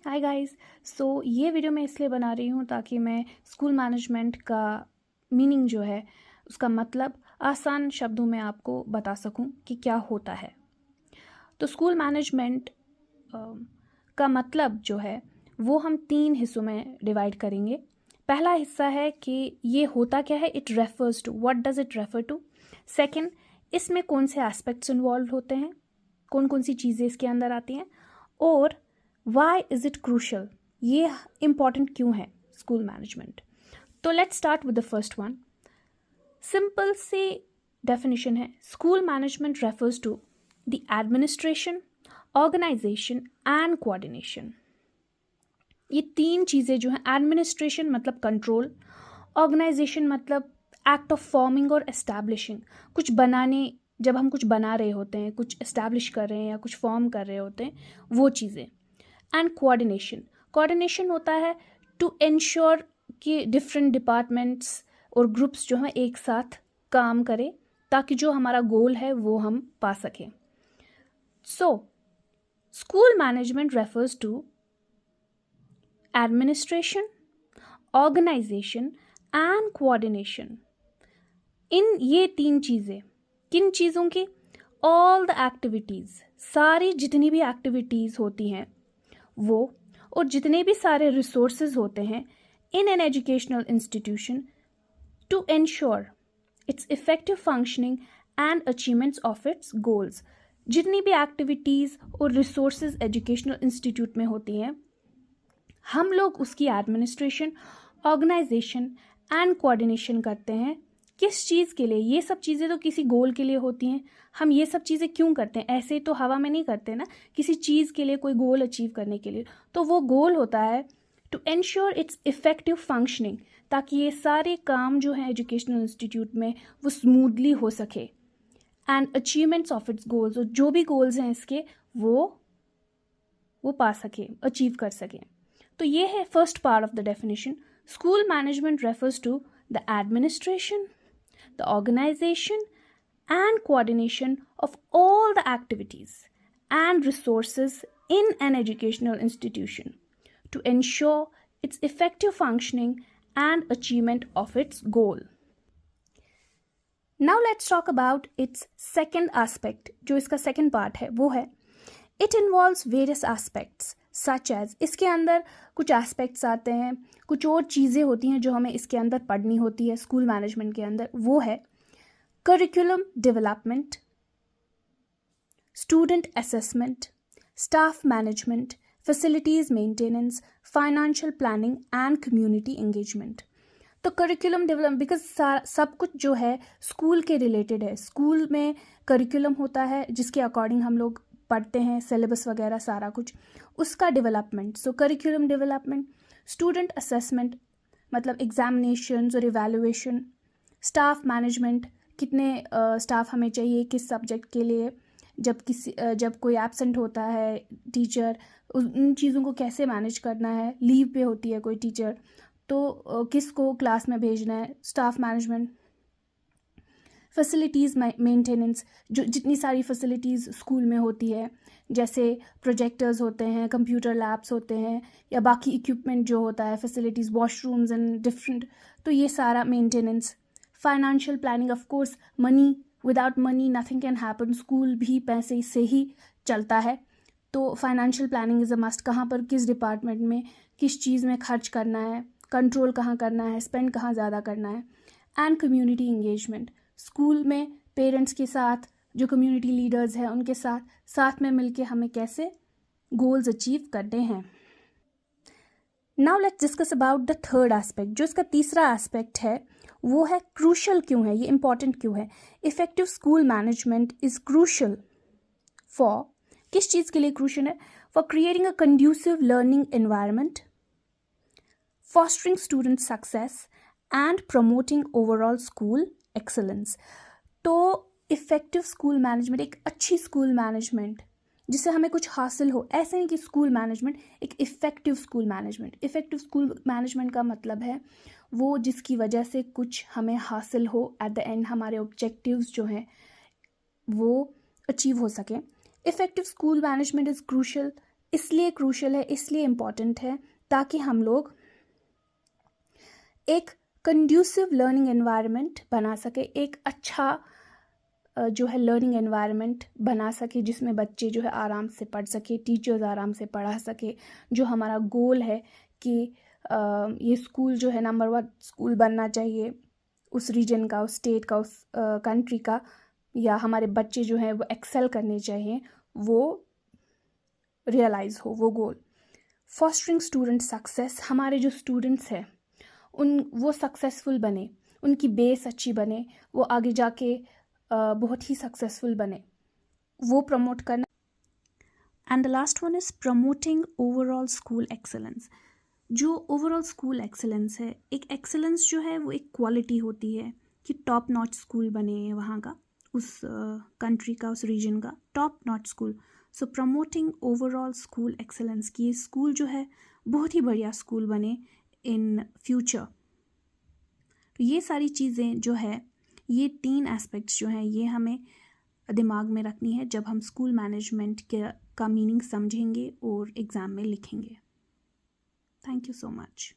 Hi guys. ये video मैं इसलिए बना रही हूँ ताकि मैं स्कूल मैनेजमेंट का मीनिंग जो है उसका मतलब आसान शब्दों में आपको बता सकूँ कि क्या होता है। तो स्कूल मैनेजमेंट का मतलब जो है वो हम 3 हिस्सों में डिवाइड करेंगे। पहला हिस्सा है कि ये होता क्या है, it refers to, what does it refer to. Second, इसमें कौन से एस्पेक्ट्स इन्वॉल्व होते हैं, कौन कौन सी चीज़ें इसके अंदर आती हैं, और वाई इज़ इट क्रूशल, ये इम्पॉर्टेंट क्यों है स्कूल मैनेजमेंट। तो let's start with the first one. Simple सी डेफिनेशन है, school management refers to the administration, organisation and coordination. ये 3 चीज़ें जो हैं, एडमिनिस्ट्रेशन मतलब कंट्रोल, ऑर्गेनाइजेशन मतलब एक्ट ऑफ फॉर्मिंग और एस्टैब्लिशिंग, कुछ बनाने, जब हम कुछ बना रहे होते हैं, कुछ एस्टैब्लिश कर रहे हैं या कुछ फॉर्म कर रहे होते हैं, वो चीज़ें। एंड कोऑर्डिनेशन, कोऑर्डिनेशन होता है टू एंश्योर कि डिफरेंट डिपार्टमेंट्स और ग्रुप्स जो हैं एक साथ काम करें ताकि जो हमारा गोल है वो हम पा सकें। So school management refers to administration, organisation and coordination. इन ये 3 चीज़ें, किन चीज़ों की? ऑल द एक्टिविटीज़, सारी जितनी भी एक्टिविटीज़ होती हैं वो, और जितने भी सारे रिसोर्सेज होते हैं in an educational institution to ensure its effective functioning and achievements of its goals. जितनी भी एक्टिविटीज़ और रिसोर्सेज एजुकेशनल इंस्टीट्यूट में होती हैं, हम लोग उसकी एडमिनिस्ट्रेशन, ऑर्गेनाइजेशन एंड कोऑर्डिनेशन करते हैं। किस चीज़ के लिए? ये सब चीज़ें तो किसी गोल के लिए होती हैं। हम ये सब चीज़ें क्यों करते हैं? ऐसे तो हवा में नहीं करते ना, किसी चीज़ के लिए, कोई गोल अचीव करने के लिए। तो वो गोल होता है to ensure its effective functioning, ताकि ये सारे काम जो हैं एजुकेशनल इंस्टीट्यूट में वो स्मूथली हो सके, and achievements of its goals, और जो भी गोल्स हैं इसके वो पा सके, अचीव कर सकें। तो ये है first part of the definition. School management refers to the administration, the organization and coordination of all the activities and resources in an educational institution to ensure its effective functioning and achievement of its goal. Now let's talk about its second aspect. जो इसका second part है वो है it involves various aspects such as, इसके अंदर कुछ aspects आते हैं, कुछ और चीज़ें होती हैं जो हमें इसके अंदर पढ़नी होती है स्कूल मैनेजमेंट के अंदर। वो है curriculum development, student assessment, staff management, facilities maintenance, financial planning and community engagement. तो करिकुलम डेवलपमेंट, बिकॉज सब कुछ जो है स्कूल के रिलेटेड है। स्कूल में करिकुलम होता है जिसके अकॉर्डिंग हम लोग पढ़ते हैं, सिलेबस वगैरह सारा कुछ, उसका डेवलपमेंट। सो करिकुलम डेवलपमेंट, स्टूडेंट असेसमेंट मतलब एग्जामिनेशंस और इवैल्यूएशन, स्टाफ मैनेजमेंट, कितने स्टाफ हमें चाहिए किस सब्जेक्ट के लिए, जब कोई एब्सेंट होता है टीचर, उन चीज़ों को कैसे मैनेज करना है, लीव पे होती है कोई टीचर तो किसको क्लास में भेजना है, स्टाफ मैनेजमेंट, फैसिलिटीज़ मेंटेनेंस, जो जितनी सारी फैसिलिटीज़ स्कूल में होती है, जैसे प्रोजेक्टर्स होते हैं, कंप्यूटर लैब्स होते हैं, या बाकी इक्विपमेंट जो होता है, फैसिलिटीज़, वॉशरूम्स एंड डिफरेंट, तो ये सारा maintenance. Financial planning, of course money, without money nothing can happen. School भी पैसे से ही चलता है, तो financial planning is a must. कहाँ पर किस डिपार्टमेंट में किस चीज़ में खर्च करना है, कंट्रोल कहाँ करना है, स्पेंड कहाँ ज़्यादा करना है। एंड कम्युनिटी इंगेजमेंट, स्कूल में पेरेंट्स के साथ, जो कम्युनिटी लीडर्स हैं उनके साथ में मिलके हमें कैसे गोल्स अचीव करने हैं। Now let's discuss about the third aspect. जो इसका तीसरा एस्पेक्ट है वो है क्रूशल क्यों है, ये इंपॉर्टेंट क्यों है। Effective school management is crucial for, किस चीज़ के लिए क्रूशल है? For creating a conducive learning environment, fostering student success and promoting overall school excellence। तो इफ़ेक्टिव स्कूल मैनेजमेंट, एक अच्छी स्कूल मैनेजमेंट जिससे हमें कुछ हासिल हो, ऐसे नहीं कि स्कूल मैनेजमेंट, एक effective school management. Effective school management का मतलब है वो जिसकी वजह से कुछ हमें हासिल हो, एट द एंड हमारे ऑब्जेक्टिव्स जो हैं वो अचीव हो सकें। Effective school management is crucial इसलिए क्रूशल है, इसलिए इम्पॉर्टेंट है, ताकि हम लोग एक कंड्यूसिव लर्निंग एनवायरनमेंट बना सके, एक अच्छा जो है लर्निंग एनवायरनमेंट बना सके, जिसमें बच्चे जो है आराम से पढ़ सके, टीचर्स आराम से पढ़ा सके। जो हमारा गोल है कि ये स्कूल जो है नंबर 1 स्कूल बनना चाहिए उस रीजन का, उस स्टेट का, उस कंट्री का, या हमारे बच्चे जो हैं वो एक्सेल करने चाहिए, वो रियलाइज़ हो वो गोल। फॉस्टरिंग स्टूडेंट सक्सेस, हमारे जो स्टूडेंट्स हैं वो सक्सेसफुल बने, उनकी बेस अच्छी बने, वो आगे जाके बहुत ही सक्सेसफुल बने, वो प्रमोट करना। And the last one is promoting overall school excellence. जो ओवरऑल स्कूल एक्सेलेंस है, एक एक्सेलेंस जो है वो एक क्वालिटी होती है कि टॉप नॉच स्कूल बने वहाँ का, उस कंट्री का, उस रीजन का टॉप नॉच स्कूल। सो प्रमोटिंग ओवरऑल स्कूल एक्सेलेंस, की स्कूल जो है बहुत ही बढ़िया स्कूल बने इन फ्यूचर। तो ये सारी चीज़ें जो है, ये 3 एस्पेक्ट्स जो हैं, ये हमें दिमाग में रखनी है जब हम स्कूल मैनेजमेंट का मीनिंग समझेंगे और एग्ज़ाम में लिखेंगे। Thank you so much.